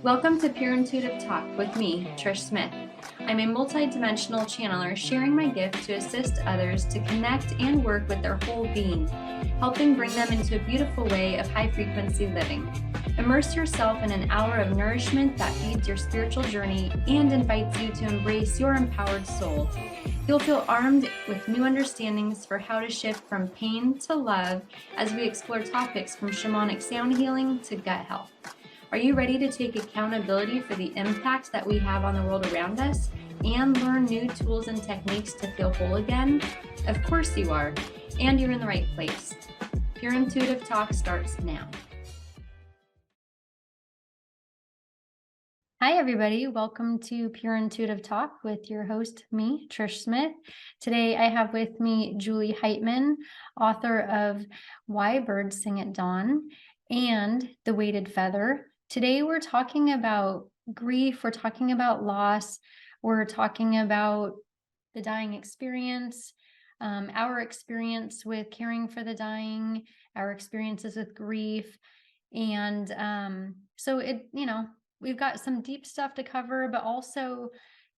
Welcome to Pure Intuitive Talk with me, Trish Smith. I'm a multi-dimensional channeler sharing my gift to assist others to connect and work with their whole being, helping bring them into a beautiful way of high-frequency living. Immerse yourself in an hour of nourishment that feeds your spiritual journey and invites you to embrace your empowered soul. You'll feel armed with new understandings for how to shift from pain to love as we explore topics from shamanic sound healing to gut health. Are you ready to take accountability for the impact that we have on the world around us and learn new tools and techniques to feel whole again? Of course you are, and you're in the right place. Pure Intuitive Talk starts now. Hi, everybody. Welcome to Pure Intuitive Talk with your host, me, Trish Smith. Today, I have with me Julie Hightman, author of Why Birds Sing at Dawn and The Weighted Feather. Today, we're talking about grief. We're talking about loss. We're talking about the dying experience, our experience with caring for the dying, our experiences with grief. And we've got some deep stuff to cover, but also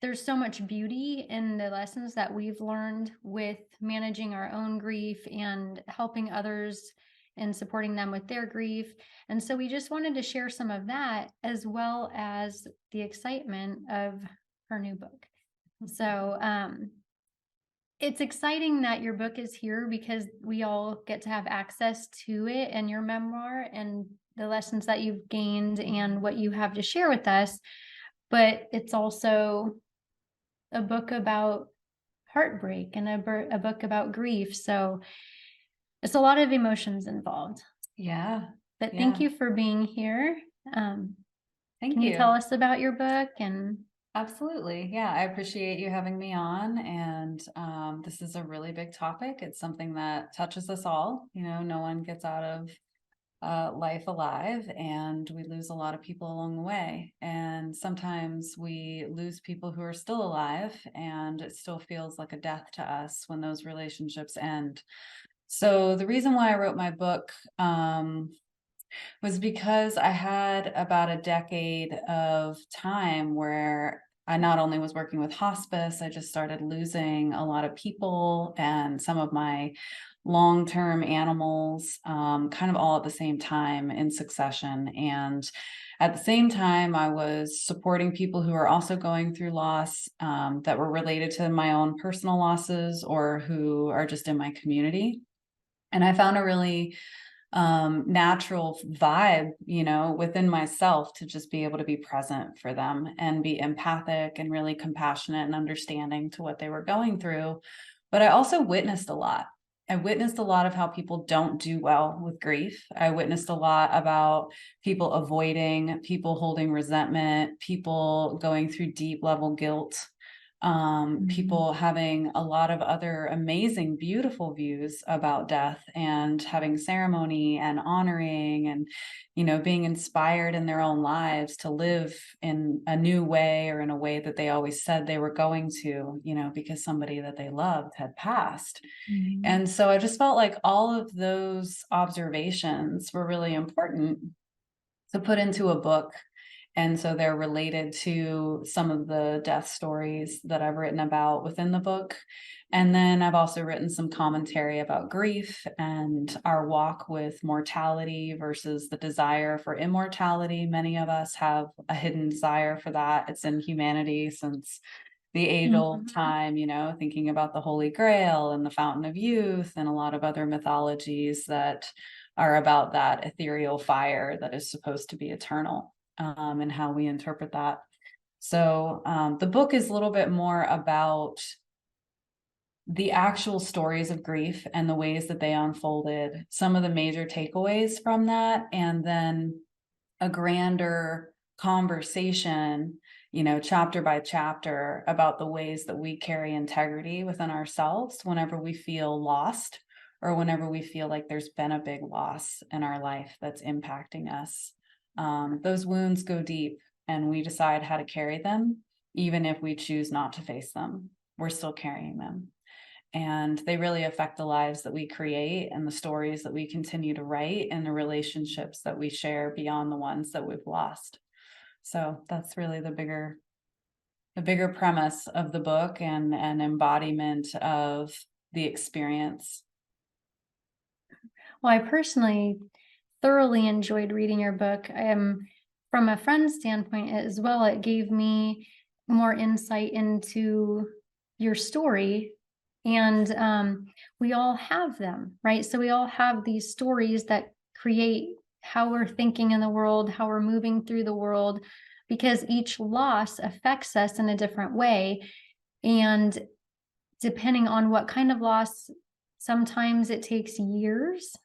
there's so much beauty in the lessons that we've learned with managing our own grief and helping others and supporting them with their grief. And so we just wanted to share some of that, as well as the excitement of her new book. So it's exciting that your book is here because we all get to have access to it and your memoir and the lessons that you've gained and what you have to share with us. But it's also a book about heartbreak and a book about grief. So it's a lot of emotions involved. Yeah. But thank you for being here. Can you tell us about your book? And Absolutely. Yeah, I appreciate you having me on. And this is a really big topic. It's something that touches us all. You know, no one gets out of life alive, and we lose a lot of people along the way. And sometimes we lose people who are still alive, and it still feels like a death to us when those relationships end. So the reason why I wrote my book was because I had about a decade of time where I not only was working with hospice, I just started losing a lot of people and some of my long-term animals, kind of all at the same time in succession. And at the same time, I was supporting people who are also going through loss, that were related to my own personal losses or who are just in my community. And I found a really natural vibe, you know, within myself to just be able to be present for them and be empathic and really compassionate and understanding to what they were going through. But I also witnessed a lot. I witnessed a lot of how people don't do well with grief. I witnessed a lot about people avoiding, people holding resentment, people going through deep level guilt, people having a lot of other amazing, beautiful views about death and having ceremony and honoring and, you know, being inspired in their own lives to live in a new way or in a way that they always said they were going to, you know, because somebody that they loved had passed. And so I just felt like all of those observations were really important to put into a book. And so they're related to some of the death stories that I've written about within the book. And then I've also written some commentary about grief and our walk with mortality versus the desire for immortality. Many of us have a hidden desire for that. It's in humanity since the age-old time, you know, thinking about the Holy Grail and the Fountain of Youth and a lot of other mythologies that are about that ethereal fire that is supposed to be eternal. And how we interpret that. So the book is a little bit more about the actual stories of grief and the ways that they unfolded, some of the major takeaways from that, and then a grander conversation, you know, chapter by chapter about the ways that we carry integrity within ourselves whenever we feel lost or whenever we feel like there's been a big loss in our life that's impacting us. Those wounds go deep and we decide how to carry them. Even if we choose not to face them, we're still carrying them. And they really affect the lives that we create and the stories that we continue to write and the relationships that we share beyond the ones that we've lost. So that's really the bigger premise of the book, and an embodiment of the experience. Well, I personally thoroughly enjoyed reading your book. From a friend's standpoint as well, it gave me more insight into your story. And we all have them, right? So we all have these stories that create how we're thinking in the world, how we're moving through the world, because each loss affects us in a different way. And depending on what kind of loss, sometimes it takes years.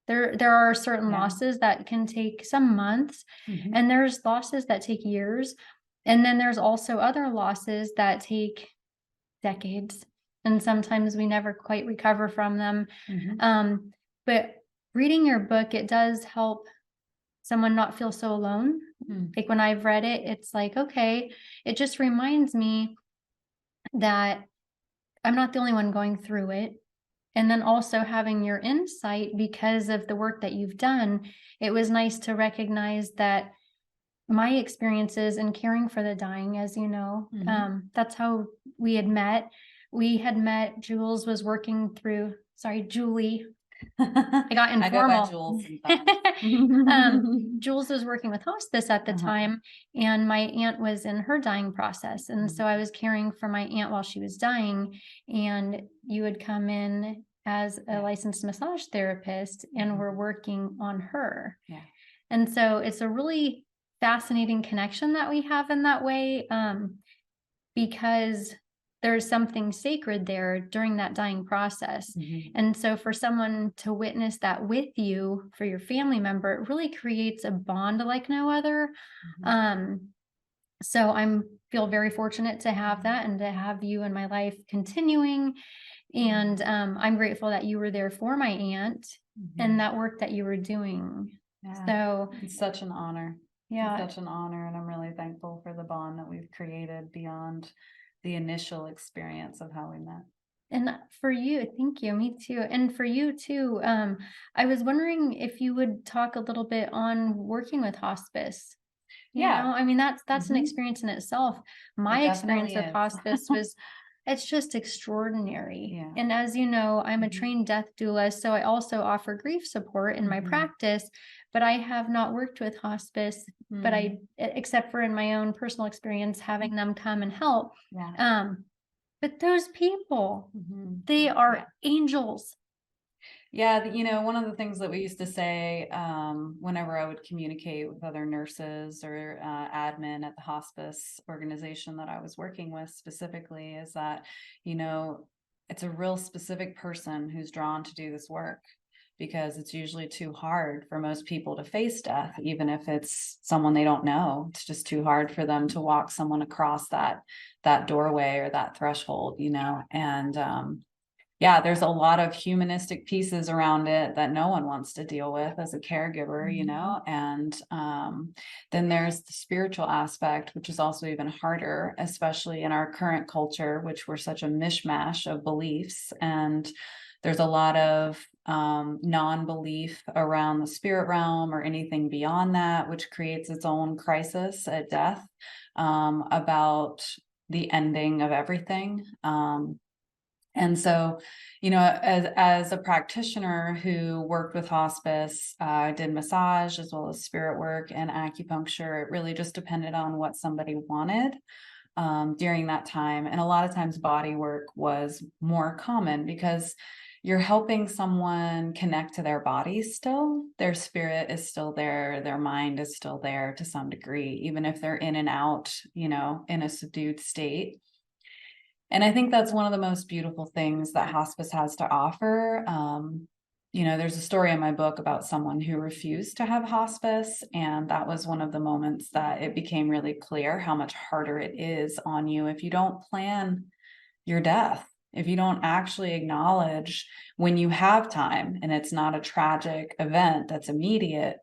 There are certain losses that can take some months, and there's losses that take years. And then there's also other losses that take decades, and sometimes we never quite recover from them. But reading your book, it does help someone not feel so alone. Like when I've read it, it's like, okay, it just reminds me that I'm not the only one going through it. And then also having your insight because of the work that you've done, it was nice to recognize that my experiences in caring for the dying, as you know, that's how we had met. Jules was working through, sorry, Julie. I got informal. I go by Jules. Jules was working with hospice at the time, and my aunt was in her dying process. And so I was caring for my aunt while she was dying, and you would come in as a licensed massage therapist, and we're working on her. And so it's a really fascinating connection that we have in that way, because there's something sacred there during that dying process. And so for someone to witness that with you, for your family member, it really creates a bond like no other. So I feel very fortunate to have that and to have you in my life continuing. And I'm grateful that you were there for my aunt and that work that you were doing. So it's such an honor. Yeah. It's such an honor. And I'm really thankful for the bond that we've created beyond the initial experience of how we met. And for you, thank you. Me too. And for you too. I was wondering if you would talk a little bit on working with hospice. You know, I mean, that's an experience in itself. My experience with hospice was, it's just extraordinary. And as you know, I'm a trained death doula, so I also offer grief support in my practice, but I have not worked with hospice, but except for in my own personal experience, having them come and help. But those people, they are angels. One of the things that we used to say whenever I would communicate with other nurses or admin at the hospice organization that I was working with specifically is that, it's a real specific person who's drawn to do this work, because it's usually too hard for most people to face death, even if it's someone they don't know. It's just too hard for them to walk someone across that doorway or that threshold, and there's a lot of humanistic pieces around it that no one wants to deal with as a caregiver, and then there's the spiritual aspect, which is also even harder, especially in our current culture, which we're such a mishmash of beliefs. And there's a lot of non-belief around the spirit realm or anything beyond that, which creates its own crisis at death, about the ending of everything. And so, as a practitioner who worked with hospice, I did massage as well as spirit work and acupuncture. It really just depended on what somebody wanted during that time. And a lot of times body work was more common because you're helping someone connect to their body still. Their spirit is still there. Their mind is still there to some degree, even if they're in and out, in a subdued state. And I think that's one of the most beautiful things that hospice has to offer. There's a story in my book about someone who refused to have hospice. And that was one of the moments that it became really clear how much harder it is on you if you don't plan your death, if you don't actually acknowledge when you have time and it's not a tragic event that's immediate,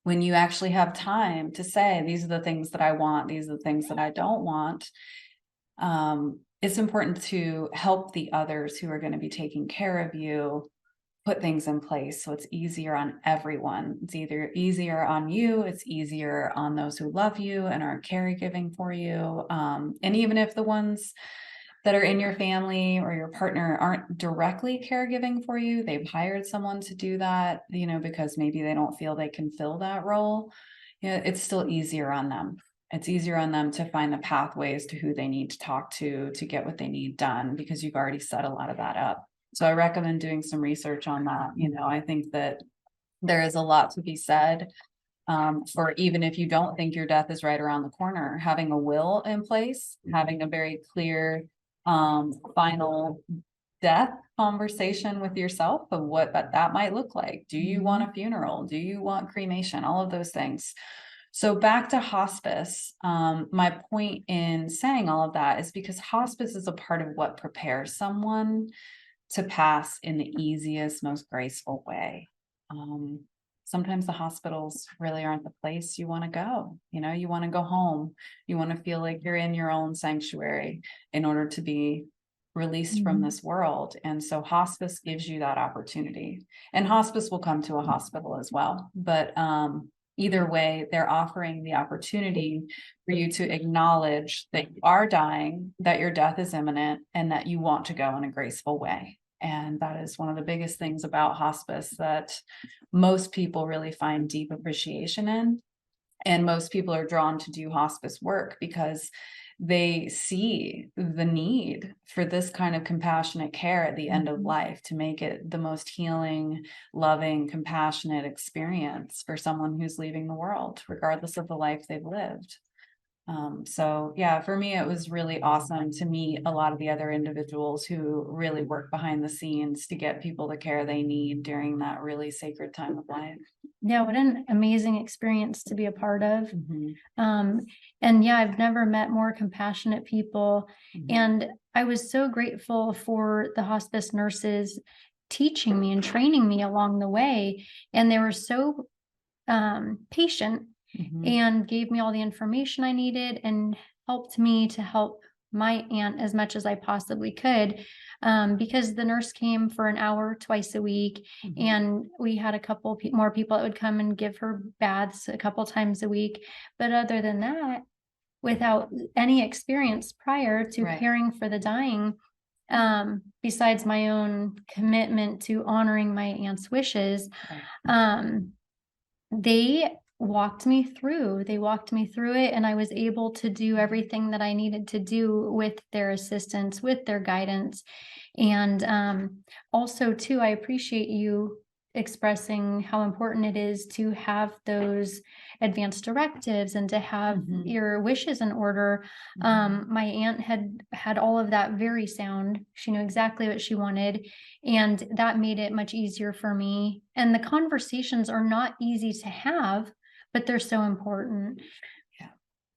when you actually have time to say, these are the things that I want, these are the things that I don't want. It's important to help the others who are going to be taking care of you put things in place so it's easier on everyone. It's either easier on you, it's easier on those who love you and are caregiving for you. And even if the ones that are in your family or your partner aren't directly caregiving for you, they've hired someone to do that, because maybe they don't feel they can fill that role. It's still easier on them. It's easier on them to find the pathways to who they need to talk to get what they need done, because you've already set a lot of that up. So I recommend doing some research on that. I think that there is a lot to be said for, even if you don't think your death is right around the corner, having a will in place, having a very clear final death conversation with yourself of what that might look like. Do you want a funeral? Do you want cremation? All of those things. So back to hospice, my point in saying all of that is because hospice is a part of what prepares someone to pass in the easiest, most graceful way. Sometimes the hospitals really aren't the place you want to go. You want to go home. You want to feel like you're in your own sanctuary in order to be released from this world. And so hospice gives you that opportunity, and hospice will come to a hospital as well. But either way, they're offering the opportunity for you to acknowledge that you are dying, that your death is imminent, and that you want to go in a graceful way. And that is one of the biggest things about hospice that most people really find deep appreciation in. And most people are drawn to do hospice work because they see the need for this kind of compassionate care at the end of life to make it the most healing, loving, compassionate experience for someone who's leaving the world, regardless of the life they've lived. So yeah, for me, it was really awesome to meet a lot of the other individuals who really work behind the scenes to get people the care they need during that really sacred time of life. Yeah, what an amazing experience to be a part of. Mm-hmm. And yeah, I've never met more compassionate people. Mm-hmm. And I was so grateful for the hospice nurses teaching me and training me along the way. And they were so patient and gave me all the information I needed and helped me to help my aunt as much as I possibly could, because the nurse came for an hour twice a week, and we had a couple more people that would come and give her baths a couple times a week. But other than that, without any experience prior to caring for the dying, besides my own commitment to honoring my aunt's wishes, they walked me through it, and I was able to do everything that I needed to do with their assistance, with their guidance. And also too, I appreciate you expressing how important it is to have those advanced directives and to have your wishes in order. My aunt had all of that very sound. She knew exactly what she wanted, and that made it much easier for me. And the conversations are not easy to have, but they're so important. Yeah.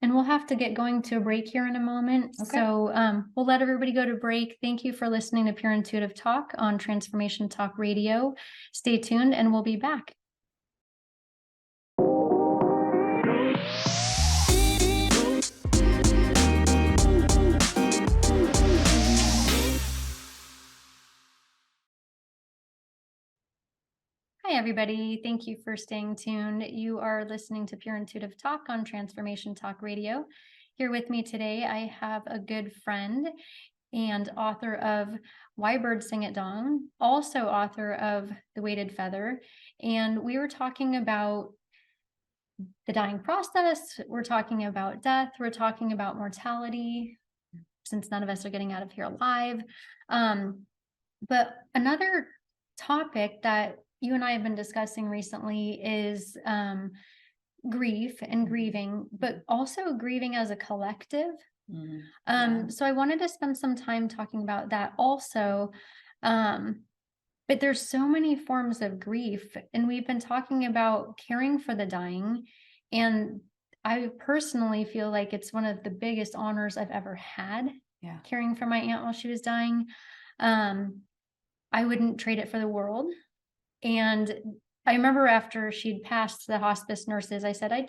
And we'll have to get going to a break here in a moment. Okay. So we'll let everybody go to break. Thank you for listening to Pure Intuitive Talk on Transformation Talk Radio. Stay tuned and we'll be back. Hi, everybody. Thank you for staying tuned. You are listening to Pure Intuitive Talk on Transformation Talk Radio. Here with me today, I have a good friend and author of Why Birds Sing at Dawn, also author of The Weighted Feather. And we were talking about the dying process. We're talking about death. We're talking about mortality, since none of us are getting out of here alive. But another topic that you and I have been discussing recently is grief and grieving, but also grieving as a collective. So I wanted to spend some time talking about that also. But there's so many forms of grief, and we've been talking about caring for the dying. And I personally feel like it's one of the biggest honors I've ever had, caring for my aunt while she was dying. I wouldn't trade it for the world. And I remember after she'd passed, the hospice nurses, I said, I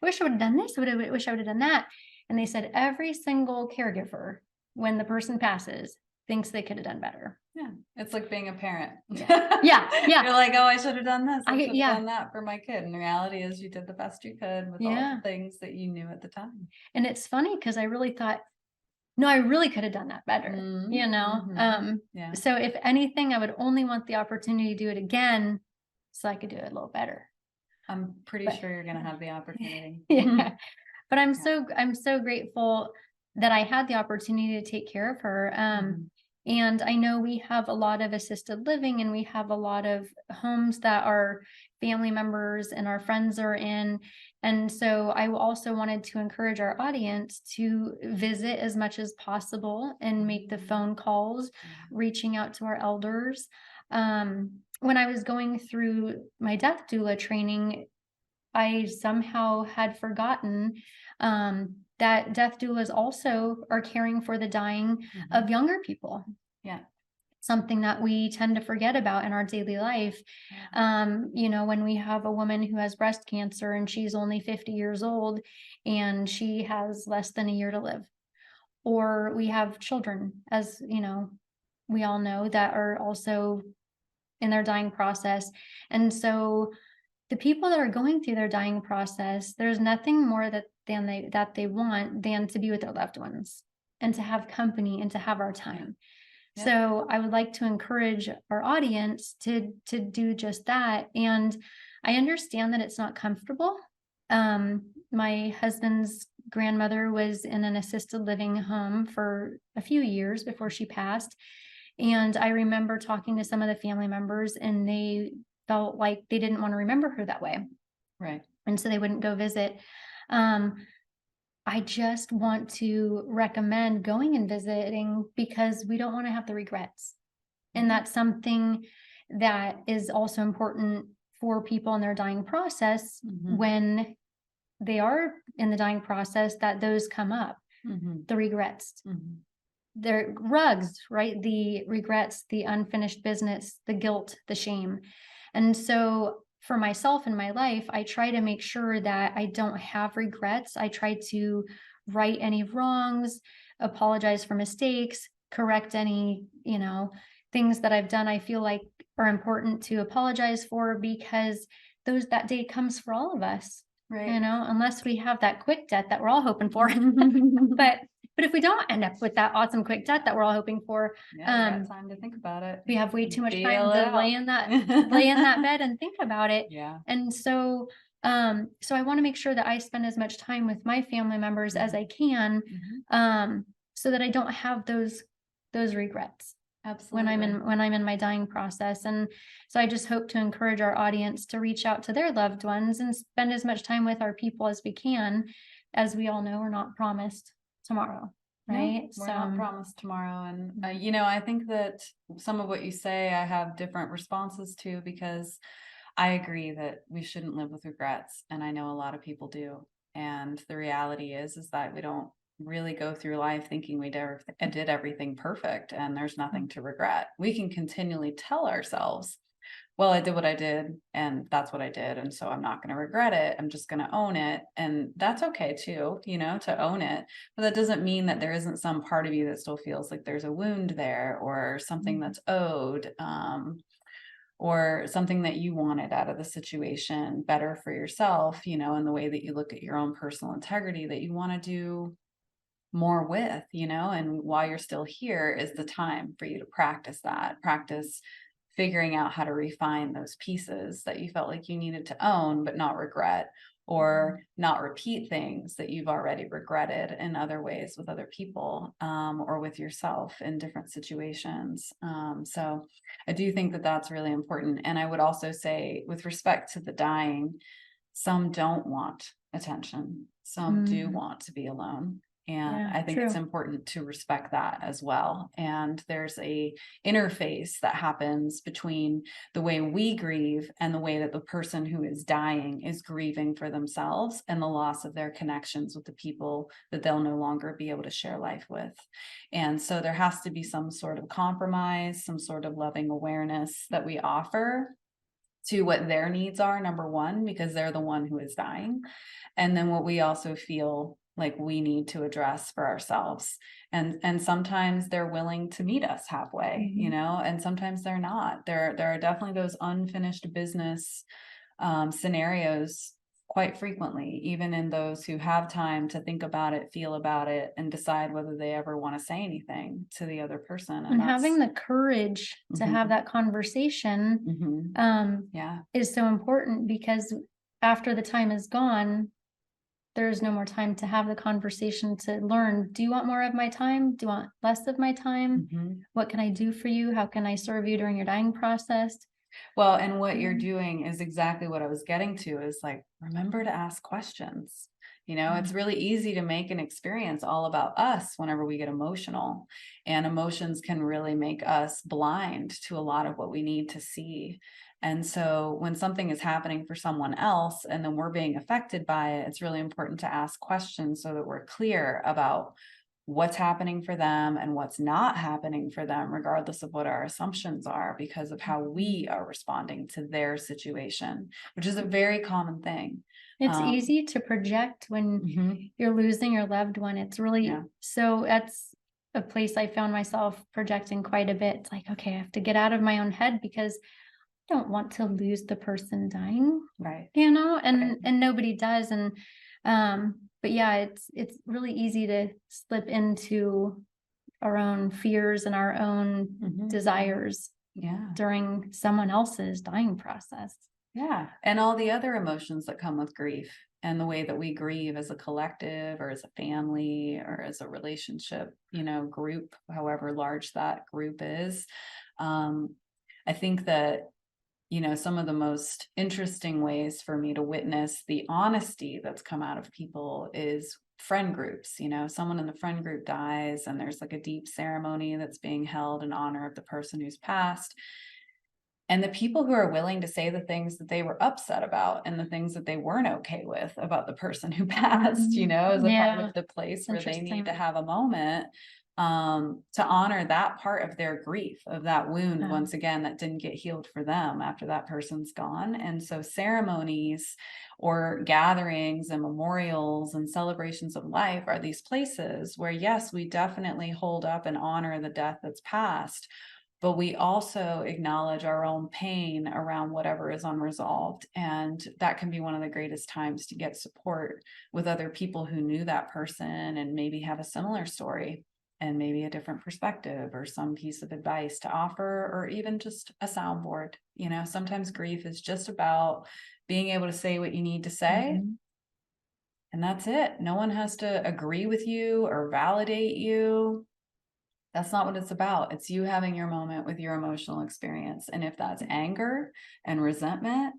wish I would have done this. I wish I would have done that. And they said, every single caregiver, when the person passes, thinks they could have done better. Yeah. It's like being a parent. Yeah. Yeah. You're like, oh, I should have done this. I should have yeah. done that for my kid. And the reality is you did the best you could with all Yeah. the things that you knew at the time. And it's funny because I really thought, no, I really could have done that better, you know? Yeah. So if anything, I would only want the opportunity to do it again so I could do it a little better. I'm pretty sure you're going to have the opportunity. Yeah. But I'm so grateful that I had the opportunity to take care of her. And I know we have a lot of assisted living and we have a lot of homes that our family members and our friends are in. And so I also wanted to encourage our audience to visit as much as possible and make the phone calls, reaching out to our elders. When I was going through my death doula training, I somehow had forgotten that death doulas also are caring for the dying of younger people. Yeah. Something that we tend to forget about in our daily life. You know, when we have a woman who has breast cancer and she's only 50 years old and she has less than a year to live. Or we have children, as you know, we all know, that are also in their dying process. And so the people that are going through their dying process, there's nothing more that they want than to be with their loved ones and to have company and to have our time. Yeah. So I would like to encourage our audience to do just that. And I understand that it's not comfortable. My husband's grandmother was in an assisted living home for a few years before she passed. And I remember talking to some of the family members and they felt like they didn't want to remember her that way. Right. And so they wouldn't go visit. I just want to recommend going and visiting because we don't want to have the regrets. And that's something that is also important for people in their dying process when they are in the dying process, that those come up, the regrets. They're rugs, right? The regrets, the unfinished business, the guilt, the shame. And so for myself in my life, I try to make sure that I don't have regrets. I try to right any wrongs, apologize for mistakes, correct any, you know, things that I've done I feel like are important to apologize for, because that day comes for all of us. Right. You know, unless we have that quick death that we're all hoping for. But if we don't end up with that awesome quick death that we're all hoping for, we got time to think about it. We have way too much time to lay in that bed and think about it. Yeah. And so so I want to make sure that I spend as much time with my family members as I can, so that I don't have those regrets. Absolutely. When I'm in my dying process. And so I just hope to encourage our audience to reach out to their loved ones and spend as much time with our people as we can. As we all know, we're not promised tomorrow, right? No, we're not promised tomorrow. And, you know, I think that some of what you say, I have different responses to, because I agree that we shouldn't live with regrets. And I know a lot of people do. And the reality is that we don't really go through life thinking we did everything perfect and there's nothing to regret. We can continually tell ourselves, well, I did what I did and that's what I did. And so I'm not going to regret it. I'm just going to own it. And that's okay too, you know, to own it. But that doesn't mean that there isn't some part of you that still feels like there's a wound there or something that's owed, or something that you wanted out of the situation better for yourself, you know, in the way that you look at your own personal integrity that you want to do more with, you know. And while you're still here is the time for you to practice figuring out how to refine those pieces that you felt like you needed to own but not regret, or not repeat things that you've already regretted in other ways with other people, or with yourself in different situations. So I do think that that's really important. And I would also say, with respect to the dying, some don't want attention, some do want to be alone. And I think it's important to respect that as well. And there's a interface that happens between the way we grieve and the way that the person who is dying is grieving for themselves and the loss of their connections with the people that they'll no longer be able to share life with. And so there has to be some sort of compromise, some sort of loving awareness that we offer to what their needs are, number one, because they're the one who is dying. And then what we also feel like we need to address for ourselves. And sometimes they're willing to meet us halfway, you know, and sometimes they're not. There are definitely those unfinished business scenarios quite frequently, even in those who have time to think about it, feel about it, and decide whether they ever want to say anything to the other person. And having the courage to have that conversation is so important, because after the time is gone, there's no more time to have the conversation to learn. Do you want more of my time? Do you want less of my time? What can I do for you? How can I serve you during your dying process? Well, and what you're doing is exactly what I was getting to, is like, remember to ask questions. You know, it's really easy to make an experience all about us whenever we get emotional, and emotions can really make us blind to a lot of what we need to see. And so when something is happening for someone else and then we're being affected by it, it's really important to ask questions so that we're clear about what's happening for them and what's not happening for them, regardless of what our assumptions are, because of how we are responding to their situation, which is a very common thing. It's easy to project when you're losing your loved one. It's really, so that's a place I found myself projecting quite a bit. It's like, okay, I have to get out of my own head because I don't want to lose the person dying. Right. You know, and nobody does. And but yeah, it's really easy to slip into our own fears and our own desires during someone else's dying process. Yeah. And all the other emotions that come with grief, and the way that we grieve as a collective or as a family or as a relationship, you know, group, however large that group is. I think that, you know, some of the most interesting ways for me to witness the honesty that's come out of people is friend groups. You know, someone in the friend group dies and there's like a deep ceremony that's being held in honor of the person who's passed. And the people who are willing to say the things that they were upset about and the things that they weren't okay with about the person who passed, you know, as a part of the place where they need to have a moment to honor that part of their grief, of that wound, once again, that didn't get healed for them after that person's gone. And so ceremonies or gatherings and memorials and celebrations of life are these places where, yes, we definitely hold up and honor the death that's passed, but we also acknowledge our own pain around whatever is unresolved. And that can be one of the greatest times to get support with other people who knew that person and maybe have a similar story and maybe a different perspective or some piece of advice to offer, or even just a soundboard. You know, sometimes grief is just about being able to say what you need to say. And that's it. No one has to agree with you or validate you. That's not what it's about. It's you having your moment with your emotional experience. And if that's anger and resentment,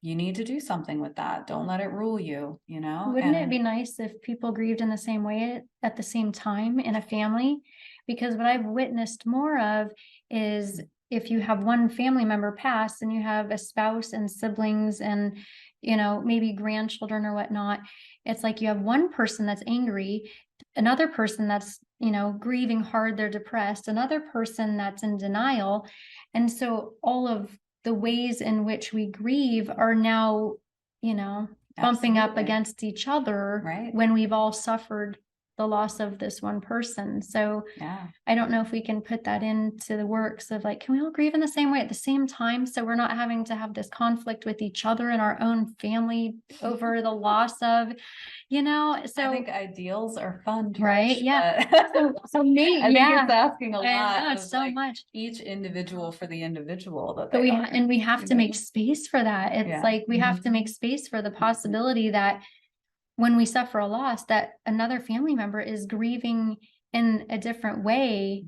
you need to do something with that. Don't let it rule you, you know? Wouldn't it be nice if people grieved in the same way at the same time in a family? Because what I've witnessed more of is if you have one family member pass and you have a spouse and siblings and, you know, maybe grandchildren or whatnot, it's like you have one person that's angry, another person that's, you know, grieving hard, they're depressed, another person that's in denial. And so all of the ways in which we grieve are now, you know, bumping up against each other when we've all suffered the loss of this one person. So I don't know if we can put that into the works of like, can we all grieve in the same way at the same time? So we're not having to have this conflict with each other in our own family over the loss of, you know, so I think ideals are fun, Trish, right? Yeah. So maybe, I think it's asking a lot of so like much each individual for the individual that but they we have to make space for that. It's like we have to make space for the possibility that when we suffer a loss, that another family member is grieving in a different way,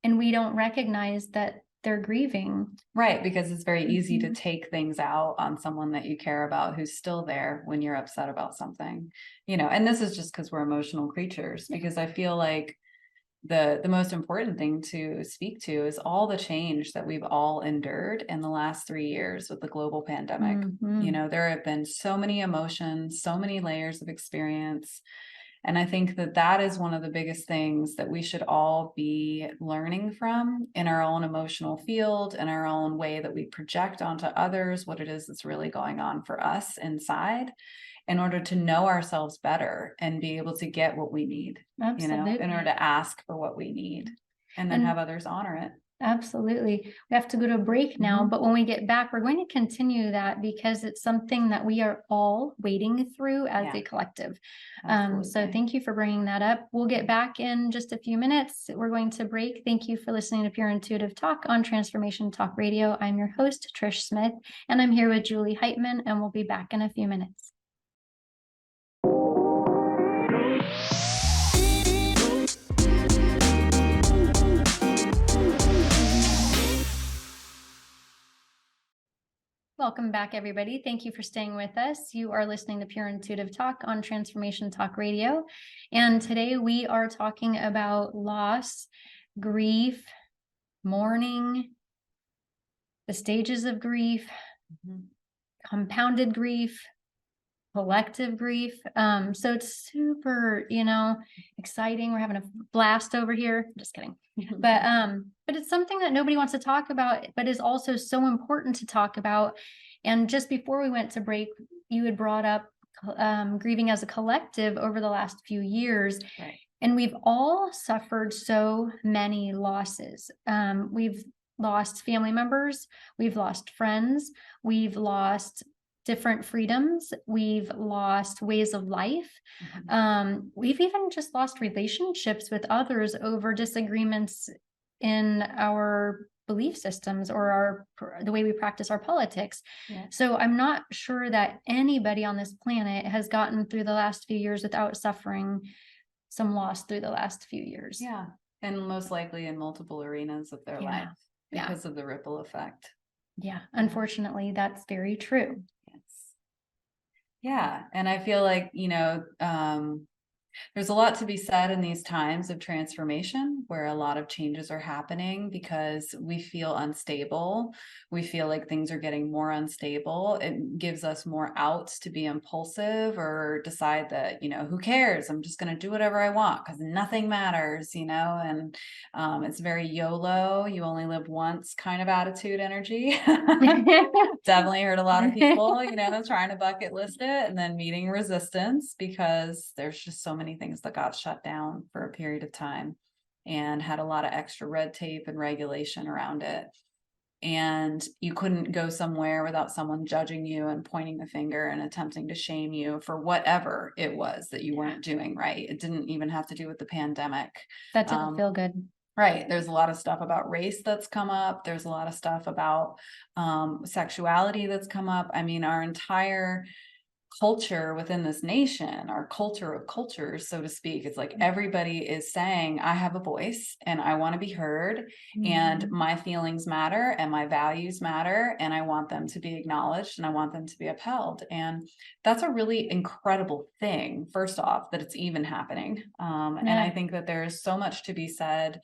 and we don't recognize that they're grieving. Right, because it's very easy to take things out on someone that you care about who's still there when you're upset about something, you know. And this is just because we're emotional creatures, because I feel like the most important thing to speak to is all the change that we've all endured in the last 3 years with the global pandemic. You know, there have been so many emotions, so many layers of experience. And I think that that is one of the biggest things that we should all be learning from in our own emotional field, in our own way that we project onto others what it is that's really going on for us inside. in order to know ourselves better and be able to get what we need, Absolutely. in order to ask for what we need and then And- have others honor it. Absolutely. We have to go to a break now, Mhm. but when we get back, we're going to continue that because it's something that we are all wading through as Yeah. a collective. So Absolutely. thank you for bringing that up. We'll get back in just a few minutes. We're going to break. Thank you for listening to Pure Intuitive Talk on Transformation Talk Radio. I'm your host, Trish Smith, and I'm here with Julie Hightman, and we'll be back in a few minutes. Welcome back, everybody. Thank you for staying with us. You are listening to Pure Intuitive Talk on Transformation Talk Radio. And today we are talking about loss, grief, mourning, the stages of grief, Mhm. compounded grief, collective grief. So it's super, exciting. We're having a blast over here. Just kidding. But it's something that nobody wants to talk about, but is also so important to talk about. And just before we went to break, you had brought up grieving as a collective over the last few years. Right. And we've all suffered so many losses. We've lost family members, we've lost friends, we've lost different freedoms, we've lost ways of life. We've even just lost relationships with others over disagreements in our belief systems or the way we practice our politics. Yeah. So I'm not sure that anybody on this planet has gotten through the last few years without suffering some loss through the last few years. Yeah. And most likely in multiple arenas of their life because of the ripple effect. Yeah. Unfortunately, that's very true. Yes. Yeah. And I feel like, there's a lot to be said in these times of transformation where a lot of changes are happening because we feel unstable. We feel like things are getting more unstable. It gives us more outs to be impulsive or decide that, who cares? I'm just going to do whatever I want because nothing matters, and it's very YOLO. You only live once kind of attitude energy. Definitely heard a lot of people, trying to bucket list it and then meeting resistance because there's just so many things that got shut down for a period of time and had a lot of extra red tape and regulation around it. And you couldn't go somewhere without someone judging you and pointing the finger and attempting to shame you for whatever it was that you weren't doing right. It didn't even have to do with the pandemic. That didn't feel good. Right. There's a lot of stuff about race that's come up. There's a lot of stuff about sexuality that's come up. I mean, our entire culture within this nation, our culture of cultures, so to speak, it's like everybody is saying, I have a voice and I want to be heard and my feelings matter and my values matter and I want them to be acknowledged and I want them to be upheld. And that's a really incredible thing, first off, that it's even happening. And I think that there's so much to be said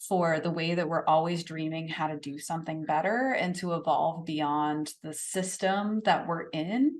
for the way that we're always dreaming how to do something better and to evolve beyond the system that we're in.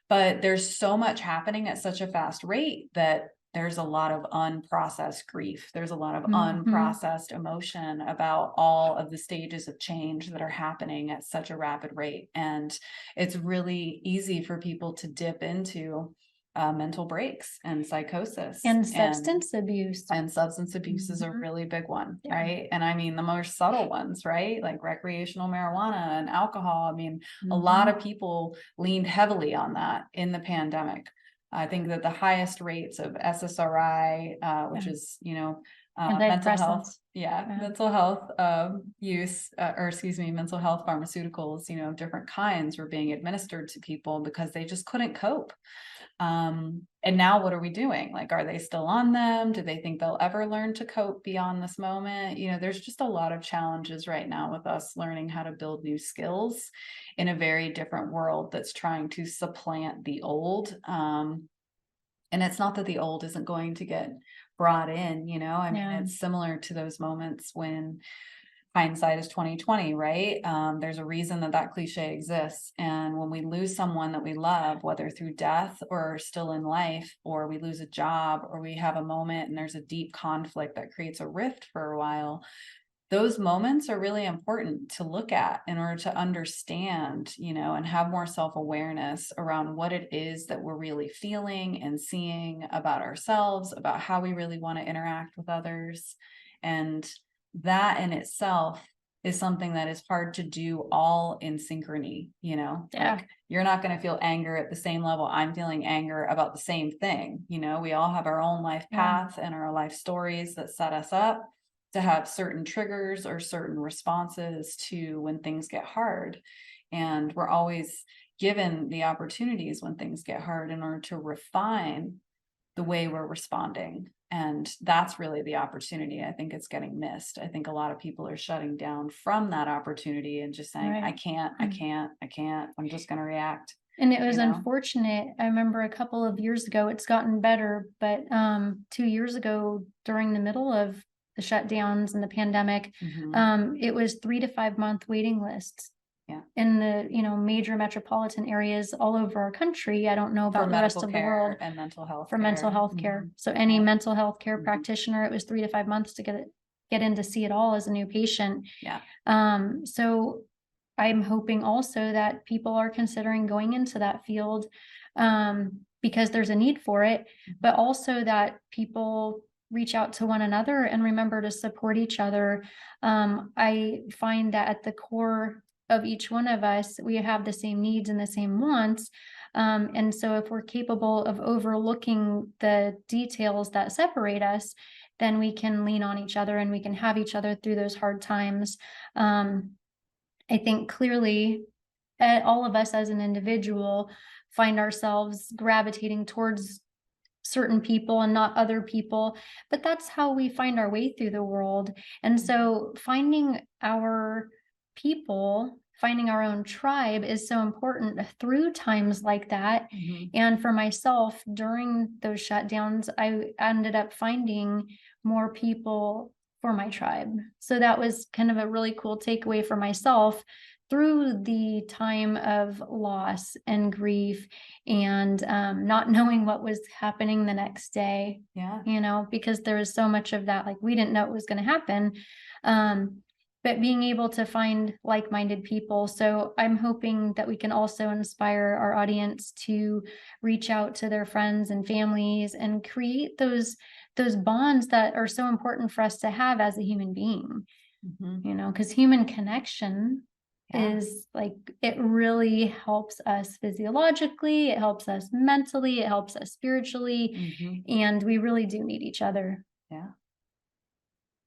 But there's so much happening at such a fast rate that there's a lot of unprocessed grief. There's a lot of unprocessed emotion about all of the stages of change that are happening at such a rapid rate. And it's really easy for people to dip into mental breaks and psychosis and substance abuse. And substance abuse is a really big one, right? And I mean, the more subtle ones, right? Like recreational marijuana and alcohol. I mean, a lot of people leaned heavily on that in the pandemic. I think that the highest rates of SSRI, which is, mental health, mental health use, mental health pharmaceuticals, different kinds were being administered to people because they just couldn't cope. And now what are we doing? Like, are they still on them? Do they think they'll ever learn to cope beyond this moment? There's just a lot of challenges right now with us learning how to build new skills in a very different world that's trying to supplant the old. And it's not that the old isn't going to get brought in, I mean, it's similar to those moments when hindsight is 2020, right? There's a reason that cliche exists. And when we lose someone that we love, whether through death or still in life, or we lose a job, or we have a moment and there's a deep conflict that creates a rift for a while, those moments are really important to look at in order to understand, and have more self-awareness around what it is that we're really feeling and seeing about ourselves, about how we really want to interact with others. And that in itself is something that is hard to do all in synchrony, like you're not going to feel anger at the same level I'm feeling anger about the same thing. We all have our own life path and our life stories that set us up to have certain triggers or certain responses to when things get hard. And we're always given the opportunities when things get hard in order to refine the way we're responding. And that's really the opportunity. I think it's getting missed. I think a lot of people are shutting down from that opportunity and just saying, I can't, I'm just going to react. And it was unfortunate. I remember a couple of years ago, it's gotten better, but 2 years ago, during the middle of the shutdowns and the pandemic, it was 3 to 5 month waiting lists in the, major metropolitan areas all over our country. I don't know about the rest of the world. And mental health for mental health care. So any mental health care practitioner, it was 3 to 5 months to get in to see it all as a new patient. So I'm hoping also that people are considering going into that field, because there's a need for it, but also that people reach out to one another and remember to support each other. I find that at the core of each one of us, we have the same needs and the same wants. And so if we're capable of overlooking the details that separate us, then we can lean on each other and we can have each other through those hard times. I think clearly all of us as an individual find ourselves gravitating towards certain people and not other people, but that's how we find our way through the world. And so finding our people, finding our own tribe is so important through times like that. And for myself, during those shutdowns, I ended up finding more people for my tribe. So that was kind of a really cool takeaway for myself through the time of loss and grief and not knowing what was happening the next day, because there was so much of that, like we didn't know it was going to happen, but being able to find like-minded people. So I'm hoping that we can also inspire our audience to reach out to their friends and families and create those bonds that are so important for us to have as a human being, because human connection is like, it really helps us physiologically, it helps us mentally, it helps us spiritually, and we really do need each other.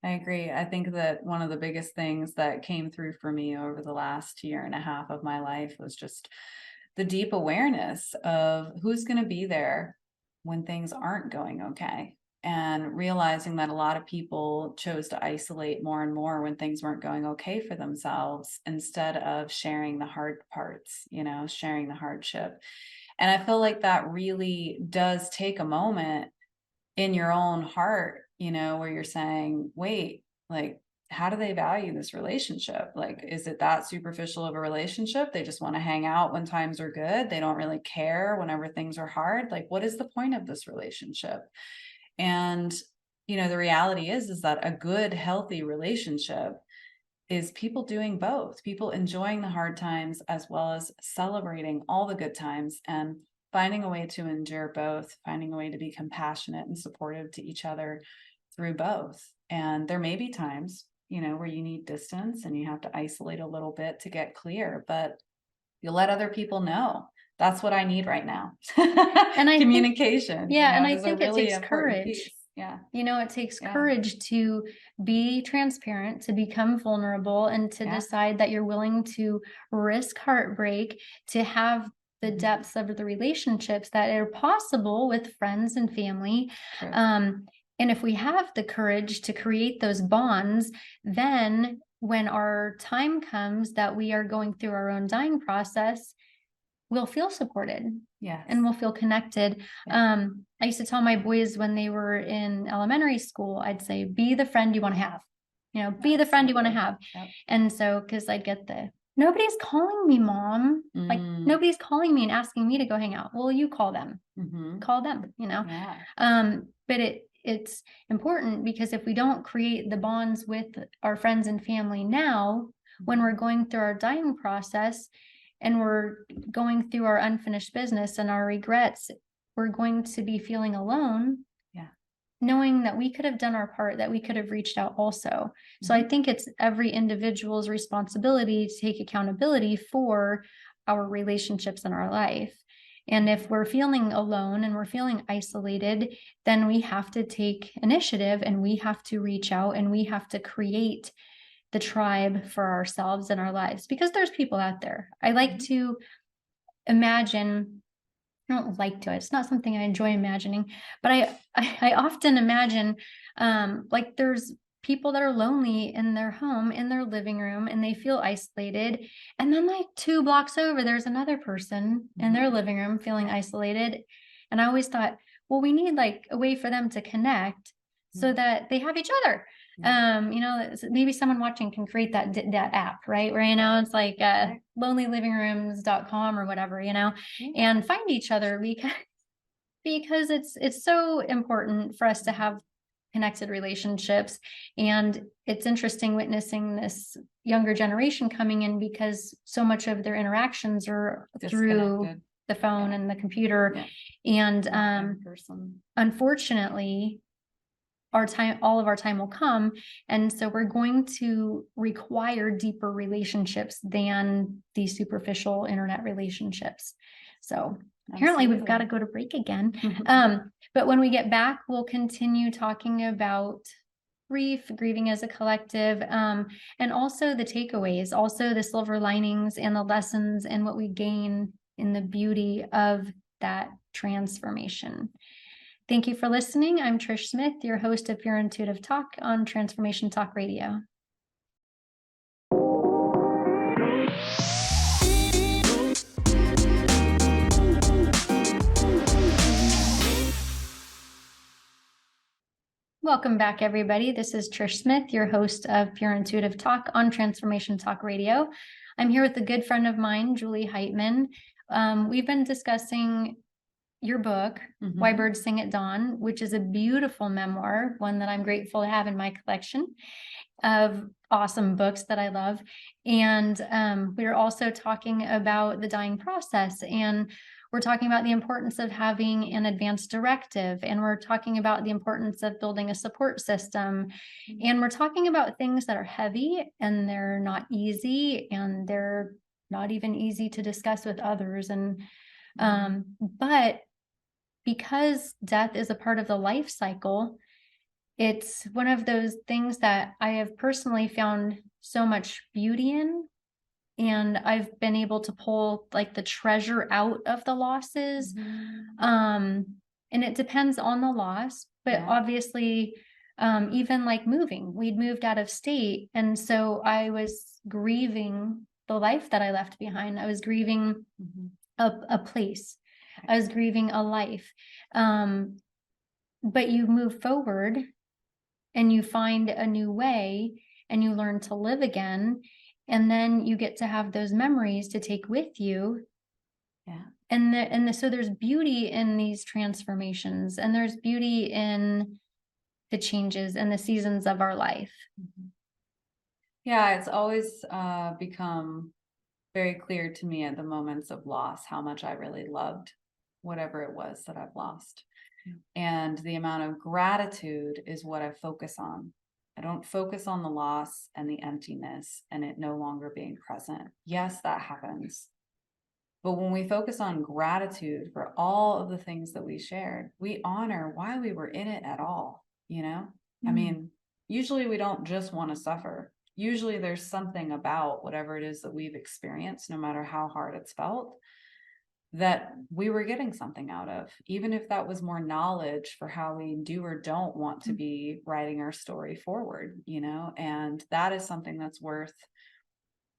I agree. I think that one of the biggest things that came through for me over the last 1.5 years of my life was just the deep awareness of who's going to be there when things aren't going okay. And realizing that a lot of people chose to isolate more and more when things weren't going okay for themselves, instead of sharing the hard parts, sharing the hardship. And I feel like that really does take a moment in your own heart, where you're saying, wait, like, how do they value this relationship? Like, is it that superficial of a relationship? They just want to hang out when times are good. They don't really care whenever things are hard. Like, what is the point of this relationship? And, the reality is that a good, healthy relationship is people doing both, people enjoying the hard times as well as celebrating all the good times, and finding a way to endure both, finding a way to be compassionate and supportive to each other through both. And there may be times, where you need distance and you have to isolate a little bit to get clear, but you let other people know. That's what I need right now. And communication. And I think it takes courage. It takes courage to be transparent, to become vulnerable, and to decide that you're willing to risk heartbreak, to have the depths of the relationships that are possible with friends and family. And if we have the courage to create those bonds, then when our time comes that we are going through our own dying process, we'll feel supported. And we'll feel connected. I used to tell my boys when they were in elementary school, I'd say, be the friend you want to have, be the friend you want to have. And so, because I'd get nobody's calling me, Mom. Like, nobody's calling me and asking me to go hang out. Well, you call them, call them, but it's important because if we don't create the bonds with our friends and family now, when we're going through our dying process and we're going through our unfinished business and our regrets, we're going to be feeling alone. Yeah. Knowing that we could have done our part, that we could have reached out also. So I think it's every individual's responsibility to take accountability for our relationships in our life. And if we're feeling alone and we're feeling isolated, then we have to take initiative and we have to reach out and we have to create the tribe for ourselves and our lives, because there's people out there. I like to imagine, I don't like to, it's not something I enjoy imagining, but I often imagine like there's people that are lonely in their home, in their living room, and they feel isolated. And then like 2 blocks over, there's another person in their living room feeling isolated. And I always thought, well, we need like a way for them to connect so that they have each other. Maybe someone watching can create that app, right? Where, it's like lonelylivingrooms.com or whatever, and find each other because it's so important for us to have connected relationships. And it's interesting witnessing this younger generation coming in because so much of their interactions are through the phone and the computer. And unfortunately, all of our time will come. And so we're going to require deeper relationships than these superficial internet relationships. So apparently we've got to go to break again. But when we get back, we'll continue talking about grieving as a collective, and also the takeaways, also the silver linings and the lessons and what we gain in the beauty of that transformation. Thank you for listening. I'm Trish Smith, your host of Pure Intuitive Talk on Transformation Talk Radio. Welcome back, everybody. This is Trish Smith, your host of Pure Intuitive Talk on Transformation Talk Radio. I'm here with a good friend of mine, Julie Hightman. We've been discussing your book, Why Birds Sing at Dawn, which is a beautiful memoir, one that I'm grateful to have in my collection of awesome books that I love. And we're also talking about the dying process, and we're talking about the importance of having an advance directive, and we're talking about the importance of building a support system. And we're talking about things that are heavy and they're not easy, and they're not even easy to discuss with others. And but because death is a part of the life cycle, it's one of those things that I have personally found so much beauty in. And I've been able to pull like the treasure out of the losses. And it depends on the loss, but obviously, even like moving, we'd moved out of state. And so I was grieving the life that I left behind. I was grieving a place. I was grieving a life. But you move forward and you find a new way and you learn to live again. And then you get to have those memories to take with you. So there's beauty in these transformations, and there's beauty in the changes and the seasons of our life. Yeah, it's always become very clear to me at the moments of loss how much I really loved whatever it was that I've lost. And the amount of gratitude is what I focus on. I don't focus on the loss and the emptiness and it no longer being present. Yes, that happens. But when we focus on gratitude for all of the things that we shared, we honor why we were in it at all, I mean, usually we don't just want to suffer. Usually there's something about whatever it is that we've experienced, no matter how hard it's felt, that we were getting something out of, even if that was more knowledge for how we do or don't want to be writing our story forward, and that is something that's worth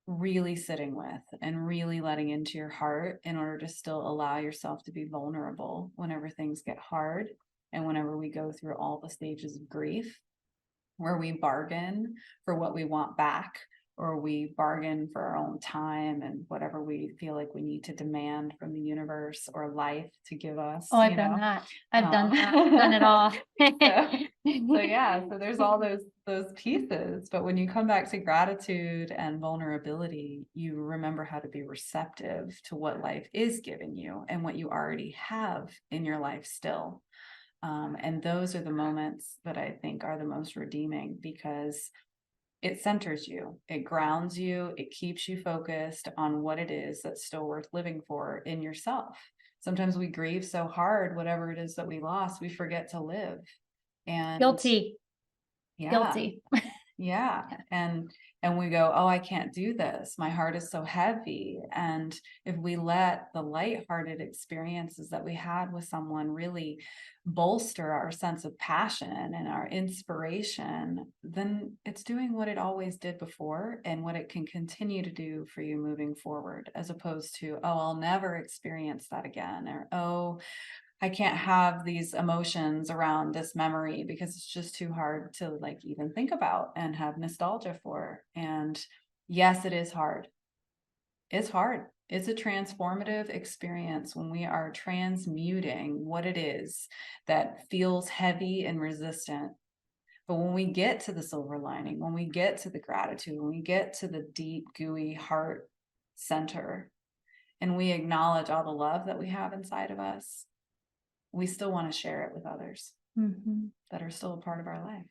really sitting with and really letting into your heart in order to still allow yourself to be vulnerable whenever things get hard and whenever we go through all the stages of grief, where we bargain for what we want back or we bargain for our own time and whatever we feel like we need to demand from the universe or life to give us. Oh, I've done that. I've done that. Done it all. So there's all those pieces. But when you come back to gratitude and vulnerability, you remember how to be receptive to what life is giving you and what you already have in your life still. And those are the moments that I think are the most redeeming, because it centers you, it grounds you, it keeps you focused on what it is that's still worth living for in yourself. Sometimes we grieve so hard, whatever it is that we lost, we forget to live. And Guilty. yeah, Guilty. yeah. And we go, oh, I can't do this. My heart is so heavy. And if we let the lighthearted experiences that we had with someone really bolster our sense of passion and our inspiration, then it's doing what it always did before and what it can continue to do for you moving forward, as opposed to, oh, I'll never experience that again, or, oh, I can't have these emotions around this memory because it's just too hard to like even think about and have nostalgia for. And yes, it is hard. It's hard. It's a transformative experience when we are transmuting what it is that feels heavy and resistant. But when we get to the silver lining, when we get to the gratitude, when we get to the deep, gooey heart center, and we acknowledge all the love that we have inside of us, we still want to share it with others that are still a part of our life.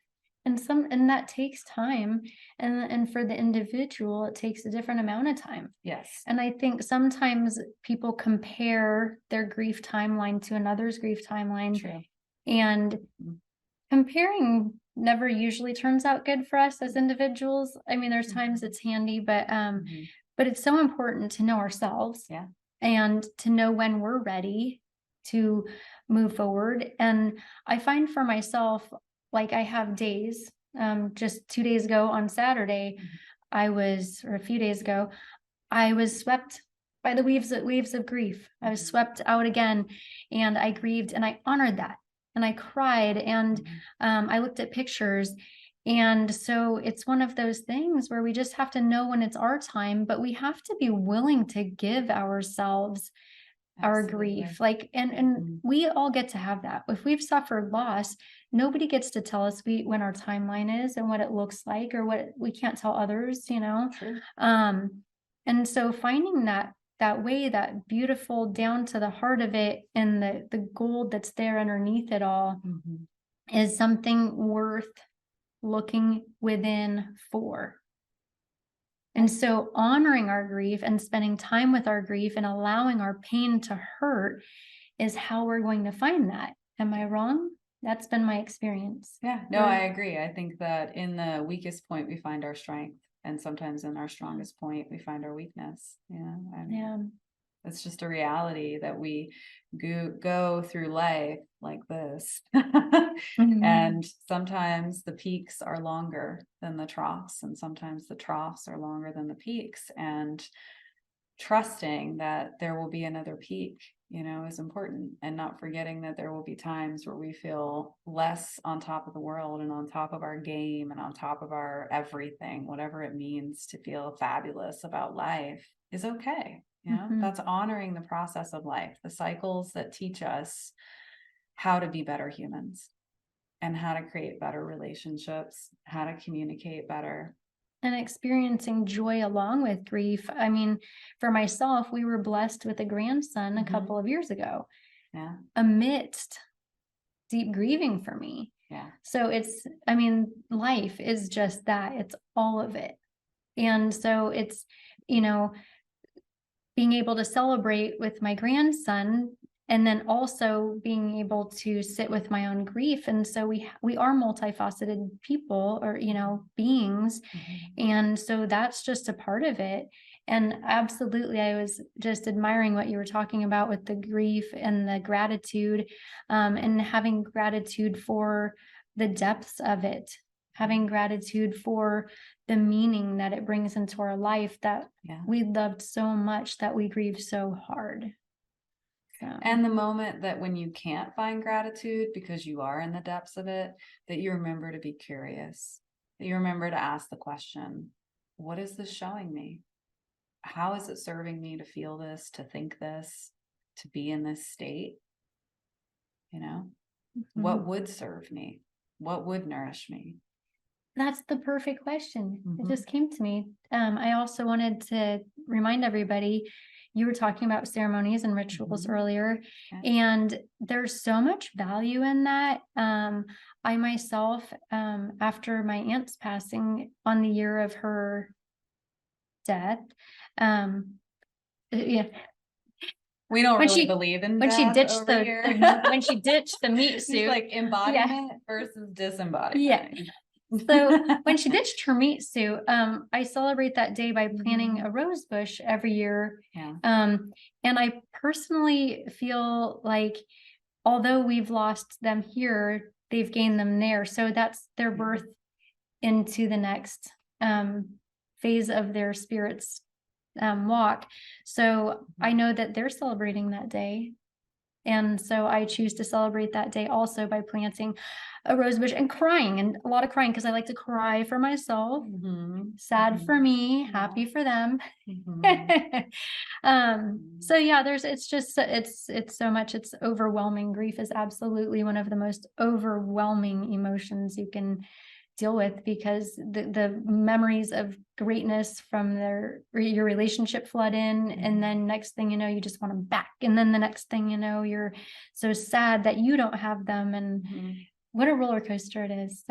And that takes time. And for the individual, it takes a different amount of time. Yes. And I think sometimes people compare their grief timeline to another's grief timeline. True. And comparing never usually turns out good for us as individuals. I mean, there's times it's handy, but it's so important to know ourselves. Yeah. And to know when we're ready to move forward. And I find for myself, like I have days, just 2 days ago on Saturday, or a few days ago, I was swept by the waves of grief. I was swept out again, and I grieved, and I honored that, and I cried, and I looked at pictures. And so it's one of those things where we just have to know when it's our time, but we have to be willing to give ourselves our grief. Like, and we all get to have that. If we've suffered loss, nobody gets to tell us when our timeline is and what it looks like, or what we can't tell others, True. And so finding that way, that beautiful down to the heart of it, and the gold that's there underneath it all is something worth looking within for. And so honoring our grief and spending time with our grief and allowing our pain to hurt is how we're going to find that. Am I wrong? That's been my experience. Yeah, no, I agree. I think that in the weakest point, we find our strength. And sometimes in our strongest point, we find our weakness. Yeah. It's just a reality that we go through life like this. And sometimes the peaks are longer than the troughs, and sometimes the troughs are longer than the peaks. And trusting that there will be another peak, is important, and not forgetting that there will be times where we feel less on top of the world and on top of our game and on top of our everything, whatever it means to feel fabulous about life is okay. That's honoring the process of life, the cycles that teach us how to be better humans and how to create better relationships, how to communicate better. And experiencing joy along with grief. I mean, for myself, we were blessed with a grandson a couple of years ago. Yeah. Amidst deep grieving for me. Yeah. So life is just that. It's all of it. And so it's, being able to celebrate with my grandson, and then also being able to sit with my own grief. And so we are multifaceted people, or, beings. And so that's just a part of it. And absolutely, I was just admiring what you were talking about with the grief and the gratitude, and having gratitude for the depths of it, having gratitude for the meaning that it brings into our life, that we loved so much that we grieve so hard. And the moment that when you can't find gratitude because you are in the depths of it, that you remember to be curious, that you remember to ask the question, what is this showing me? How is it serving me to feel this, to think this, to be in this state? You know, what would serve me? What would nourish me? That's the perfect question. It Mhm. just came to me. I also wanted to remind everybody, you were talking about ceremonies and rituals Mhm. earlier, Yeah. and there's so much value in that. I myself, after my aunt's passing on the year of her death, yeah, We don't when really she believe in when she death ditched over the here. when she ditched the meat It's suit, like embodiment versus disembodiment. yeah. So when she ditched her meat suit, I celebrate that day by planting a rose bush every year. Yeah. And I personally feel like although we've lost them here, they've gained them there. So that's their birth into the next phase of their spirit's walk. So I know that they're celebrating that day. And so I choose to celebrate that day also by planting a rose bush and crying, and a lot of crying because I like to cry for myself, sad for me, happy for them. So yeah, it's so much, it's overwhelming. Grief is absolutely one of the most overwhelming emotions you can deal with, because the memories of greatness from your relationship flood in, and then next thing you know, you just want them back, and then the next thing you know, you're so sad that you don't have them, and what a roller coaster it is.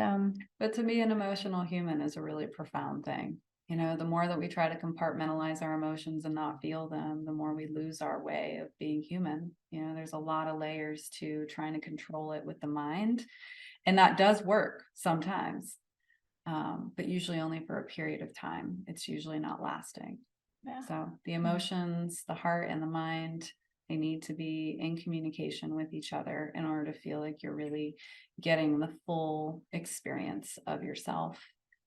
But to be an emotional human is a really profound thing. You know, the more that we try to compartmentalize our emotions and not feel them, the more we lose our way of being human. You know, there's a lot of layers to trying to control it with the mind. And that does work sometimes, but usually only for a period of time. It's usually not lasting. Yeah. So the emotions, the heart and the mind, they need to be in communication with each other in order to feel like you're really getting the full experience of yourself,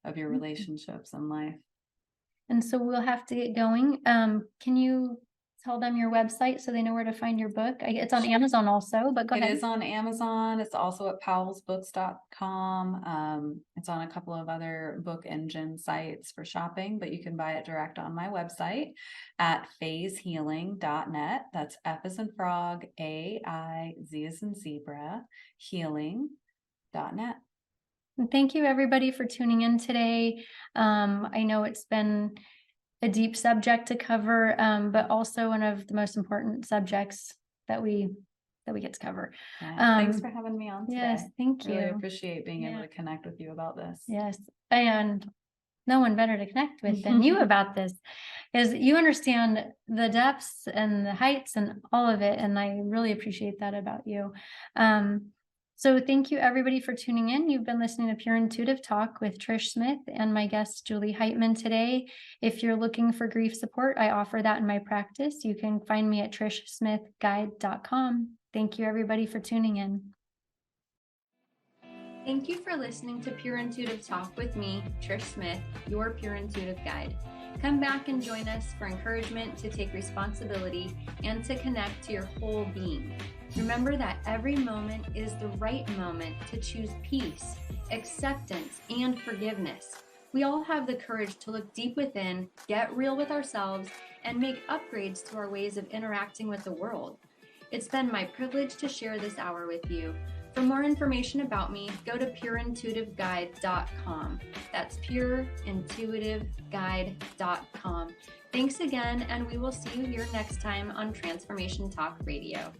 of your relationships and life. And so we'll have to get going. Can you tell them your website so they know where to find your book? It's on Amazon also, but go ahead. It is on Amazon. It's also at powellsbooks.com. It's on a couple of other book engine sites for shopping, but you can buy it direct on my website at phasehealing.net. That's F as in frog, A-I-Z as in zebra, healing.net. And thank you everybody for tuning in today. I know it's been a deep subject to cover, but also one of the most important subjects that we get to cover. Thanks for having me on today. Yes, thank you. Really appreciate being able to connect with you about this. Yes, and no one better to connect with than you about this, is you understand the depths and the heights and all of it, and I really appreciate that about you. So thank you everybody for tuning in. You've been listening to Pure Intuitive Talk with Trish Smith and my guest Julie Hightman today. If you're looking for grief support, I offer that in my practice. You can find me at trishsmithguide.com. Thank you everybody for tuning in. Thank you for listening to Pure Intuitive Talk with me, Trish Smith, your Pure Intuitive Guide. Come back and join us for encouragement to take responsibility and to connect to your whole being. Remember that every moment is the right moment to choose peace, acceptance, and forgiveness. We all have the courage to look deep within, get real with ourselves, and make upgrades to our ways of interacting with the world. It's been my privilege to share this hour with you. For more information about me, go to pureintuitiveguide.com. That's pureintuitiveguide.com. Thanks again, and we will see you here next time on Transformation Talk Radio.